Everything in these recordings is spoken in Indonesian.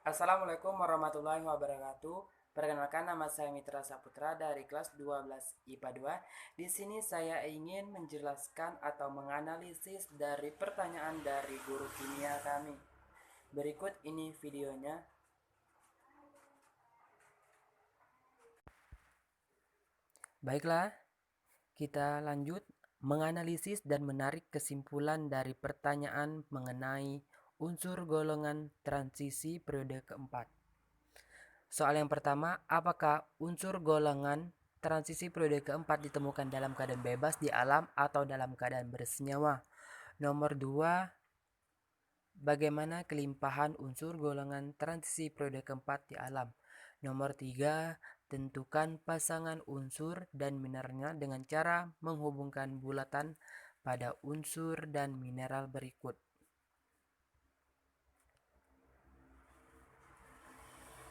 Assalamualaikum warahmatullahi wabarakatuh. Perkenalkan, nama saya Mitra Saputra dari kelas 12 IPA 2. Di sini saya ingin menjelaskan atau menganalisis dari pertanyaan dari guru kimia kami. Berikut ini videonya. Baiklah, kita lanjut menganalisis dan menarik kesimpulan dari pertanyaan mengenai unsur golongan transisi periode keempat. Soal yang pertama, apakah unsur golongan transisi periode keempat ditemukan dalam keadaan bebas di alam atau dalam keadaan bersenyawa? Nomor 2, bagaimana kelimpahan unsur golongan transisi periode keempat di alam? Nomor 3, tentukan pasangan unsur dan mineralnya dengan cara menghubungkan bulatan pada unsur dan mineral berikut.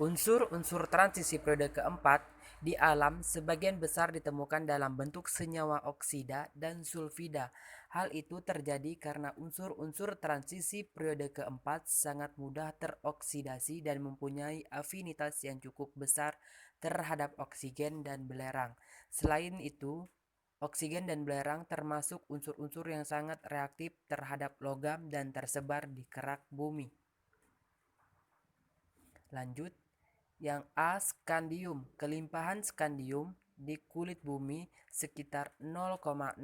Unsur-unsur transisi periode keempat di alam sebagian besar ditemukan dalam bentuk senyawa oksida dan sulfida. Hal itu terjadi karena unsur-unsur transisi periode keempat sangat mudah teroksidasi dan mempunyai afinitas yang cukup besar terhadap oksigen dan belerang. Selain itu, oksigen dan belerang termasuk unsur-unsur yang sangat reaktif terhadap logam dan tersebar di kerak bumi. Lanjut. Yang A, skandium. Kelimpahan skandium di kulit bumi sekitar 0,0025%.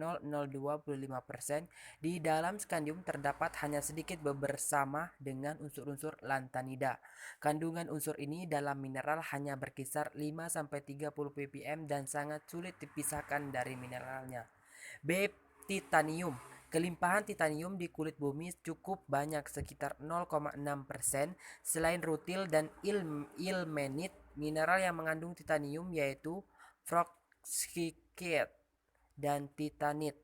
Di dalam skandium terdapat hanya sedikit bersama dengan unsur-unsur lantanida. Kandungan unsur ini dalam mineral hanya berkisar 5-30 ppm dan sangat sulit dipisahkan dari mineralnya. B, titanium. Kelimpahan titanium di kulit bumi cukup banyak, sekitar 0,6%. Selain rutil dan ilmenit, mineral yang mengandung titanium yaitu bauxite dan titanit.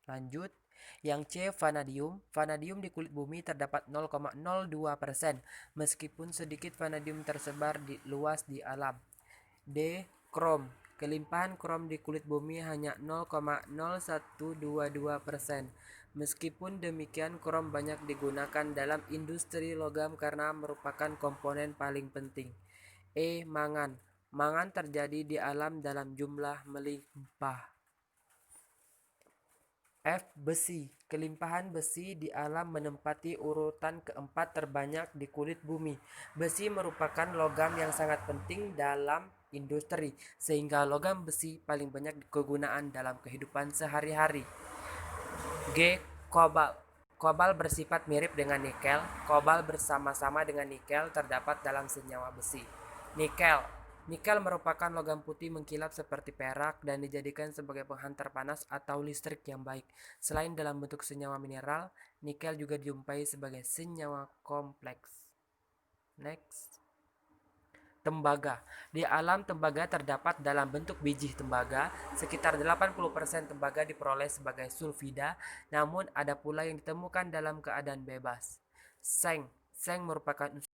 Lanjut, yang C, vanadium. Vanadium di kulit bumi terdapat 0,02%, meskipun sedikit vanadium tersebar luas di alam. D, krom. Kelimpahan krom di kulit bumi hanya 0,0122%. Meskipun demikian, krom banyak digunakan dalam industri logam karena merupakan komponen paling penting. E, mangan. Mangan terjadi di alam dalam jumlah melimpah. F, besi. Kelimpahan besi di alam menempati urutan keempat terbanyak di kulit bumi. Besi merupakan logam yang sangat penting dalam industri, sehingga logam besi paling banyak kegunaan dalam kehidupan sehari-hari. G, kobalt. Kobalt bersifat mirip dengan nikel. Kobalt bersama-sama dengan nikel terdapat dalam senyawa besi. Nikel. Nikel merupakan logam putih mengkilap seperti perak dan dijadikan sebagai penghantar panas atau listrik yang baik. Selain dalam bentuk senyawa mineral, nikel juga dijumpai sebagai senyawa kompleks. Next. Tembaga. Di alam tembaga terdapat dalam bentuk biji tembaga. Sekitar 80% tembaga diperoleh sebagai sulfida, namun ada pula yang ditemukan dalam keadaan bebas. Seng. Seng merupakan unsur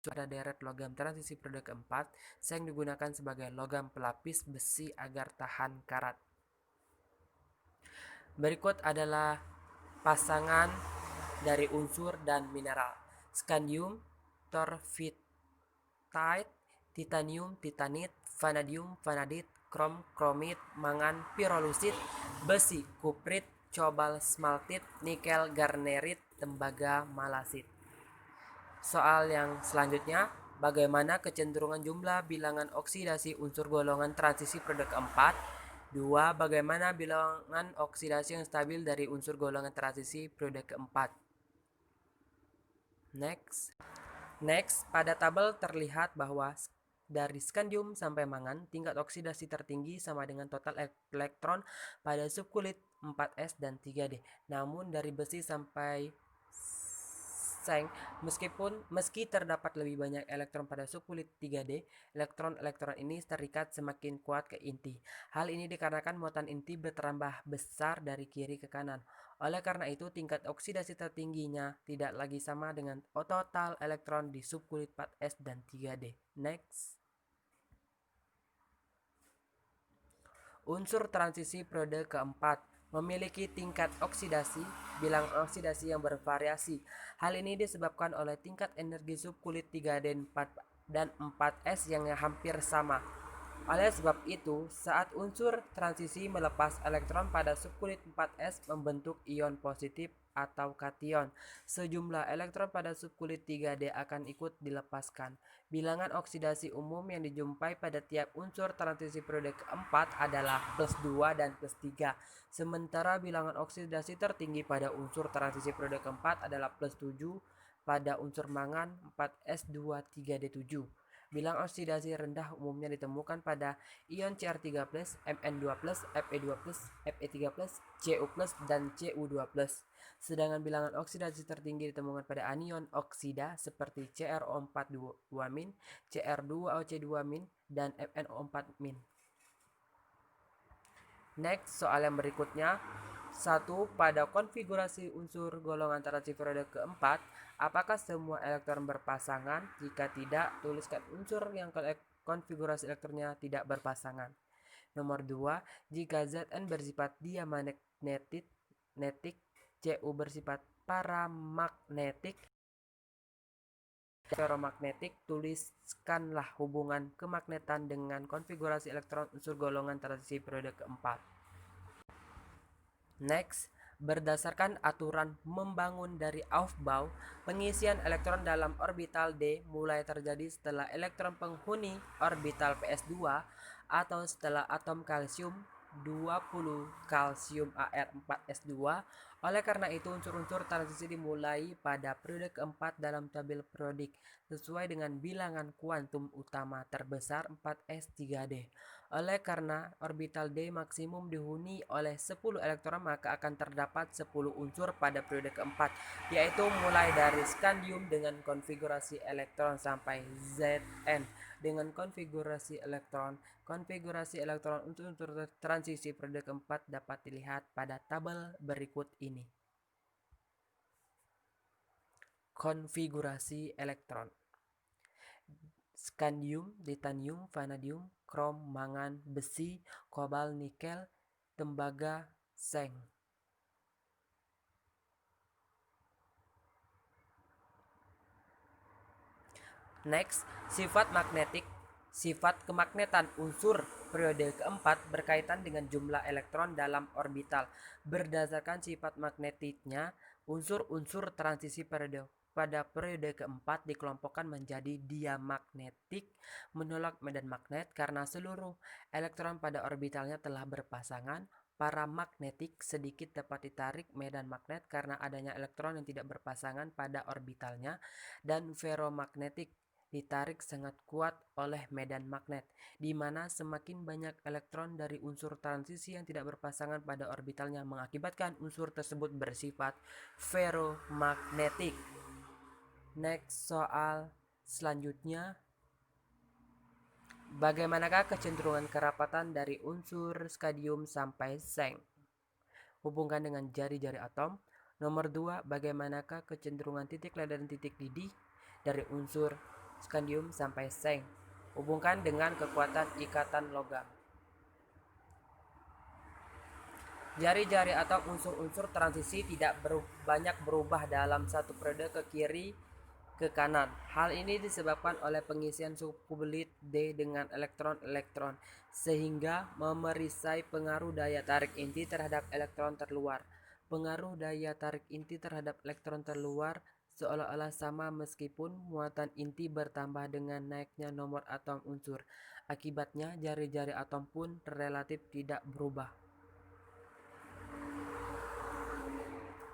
pada deret logam transisi periode keempat. Seng digunakan sebagai logam pelapis besi agar tahan karat. Berikut adalah pasangan dari unsur dan mineral. Scandium, torfitite, titanium, titanit, vanadium, vanadit, krom, kromit, mangan, pirolusit, besi, kuprit, cobalt, smaltit, nikel, garnerit, tembaga, malasit. Soal yang selanjutnya, bagaimana kecenderungan jumlah bilangan oksidasi unsur golongan transisi periode keempat? 2. Bagaimana bilangan oksidasi yang stabil dari unsur golongan transisi periode keempat? Next, pada tabel terlihat bahwa dari skandium sampai mangan, tingkat oksidasi tertinggi sama dengan total elektron pada subkulit 4s dan 3d. Namun dari besi sampai seng, meski terdapat lebih banyak elektron pada subkulit 3D, elektron-elektron ini terikat semakin kuat ke inti. Hal ini dikarenakan muatan inti bertambah besar dari kiri ke kanan. Oleh karena itu, tingkat oksidasi tertingginya tidak lagi sama dengan total elektron di subkulit 4s dan 3D. Next. Unsur transisi periode keempat. memiliki tingkat oksidasi, bilang oksidasi yang bervariasi. Hal ini disebabkan oleh tingkat energi subkulit 3D dan 4S yang hampir sama. Oleh sebab itu, saat unsur transisi melepas elektron pada subkulit 4S membentuk ion positif atau kation, sejumlah elektron pada subkulit 3D akan ikut dilepaskan. Bilangan oksidasi umum yang dijumpai pada tiap unsur transisi periode keempat adalah plus 2 dan plus 3. Sementara bilangan oksidasi tertinggi pada unsur transisi periode keempat adalah plus 7 pada unsur mangan 4S2 3D7. Bilang oksidasi rendah umumnya ditemukan pada ion Cr3+, Mn2+, Fe2+, Fe3+, Cu+, dan Cu2+. Sedangkan bilangan oksidasi tertinggi ditemukan pada anion oksida seperti CrO4-2-, Cr2OC2-, dan MnO4-. Next, soal yang berikutnya. 1. Pada konfigurasi unsur golongan transisi periode keempat, apakah semua elektron berpasangan? Jika tidak, tuliskan unsur yang konfigurasi elektronnya tidak berpasangan. Nomor 2. Jika Zn bersifat diamagnetik, Cu bersifat paramagnetik, ferromagnetik, tuliskanlah hubungan kemagnetan dengan konfigurasi elektron unsur golongan transisi periode keempat. Next, berdasarkan aturan membangun dari Aufbau, pengisian elektron dalam orbital D mulai terjadi setelah elektron penghuni orbital PS2 atau setelah atom kalsium 20 kalsium Ar4S2. Oleh karena itu, unsur-unsur transisi dimulai pada periode keempat dalam tabel periodik sesuai dengan bilangan kuantum utama terbesar 4s3d. Oleh karena orbital D maksimum dihuni oleh 10 elektron, maka akan terdapat 10 unsur pada periode keempat, yaitu mulai dari skandium dengan konfigurasi elektron sampai Zn dengan konfigurasi elektron. Konfigurasi elektron untuk unsur transisi periode keempat dapat dilihat pada tabel berikut ini. Konfigurasi elektron: skandium, titanium, vanadium, krom, mangan, besi, kobal, nikel, tembaga, seng. Next, sifat magnetik. Sifat kemagnetan unsur periode keempat berkaitan dengan jumlah elektron dalam orbital. Berdasarkan sifat magnetiknya, unsur-unsur transisi pada periode keempat dikelompokkan menjadi diamagnetik, menolak medan magnet karena seluruh elektron pada orbitalnya telah berpasangan, paramagnetik, sedikit dapat ditarik medan magnet karena adanya elektron yang tidak berpasangan pada orbitalnya, dan ferromagnetik, ditarik sangat kuat oleh medan magnet, di mana semakin banyak elektron dari unsur transisi yang tidak berpasangan pada orbitalnya mengakibatkan unsur tersebut bersifat ferromagnetik. Next, soal selanjutnya. Bagaimanakah kecenderungan kerapatan dari unsur skandium sampai seng? Hubungkan dengan jari-jari atom. Nomor 2, bagaimanakah kecenderungan titik lada dan titik didih dari unsur skandium sampai seng? Hubungkan dengan kekuatan ikatan logam. Jari-jari atau unsur-unsur transisi tidak banyak berubah dalam satu periode ke kiri ke kanan. Hal ini disebabkan oleh pengisian subkulit D dengan elektron-elektron, sehingga memerisai pengaruh daya tarik inti terhadap elektron terluar. Pengaruh daya tarik inti terhadap elektron terluar seolah-olah sama meskipun muatan inti bertambah dengan naiknya nomor atom unsur. Akibatnya, jari-jari atom pun relatif tidak berubah.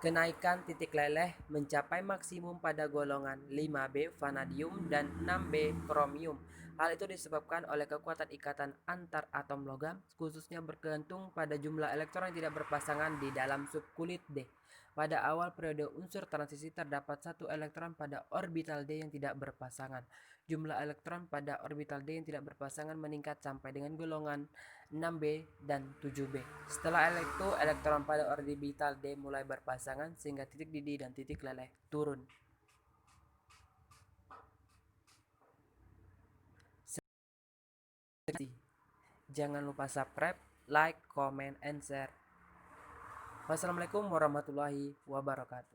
Kenaikan titik leleh mencapai maksimum pada golongan 5B vanadium dan 6B kromium. Hal itu disebabkan oleh kekuatan ikatan antar atom logam, khususnya bergantung pada jumlah elektron yang tidak berpasangan di dalam subkulit D. Pada awal periode unsur transisi terdapat satu elektron pada orbital D yang tidak berpasangan. Jumlah elektron pada orbital D yang tidak berpasangan meningkat sampai dengan golongan 6B dan 7B. Setelah itu, elektron pada orbital D mulai berpasangan sehingga titik didih dan titik leleh turun. Jangan lupa subscribe, like, comment, and share. Wassalamualaikum warahmatullahi wabarakatuh.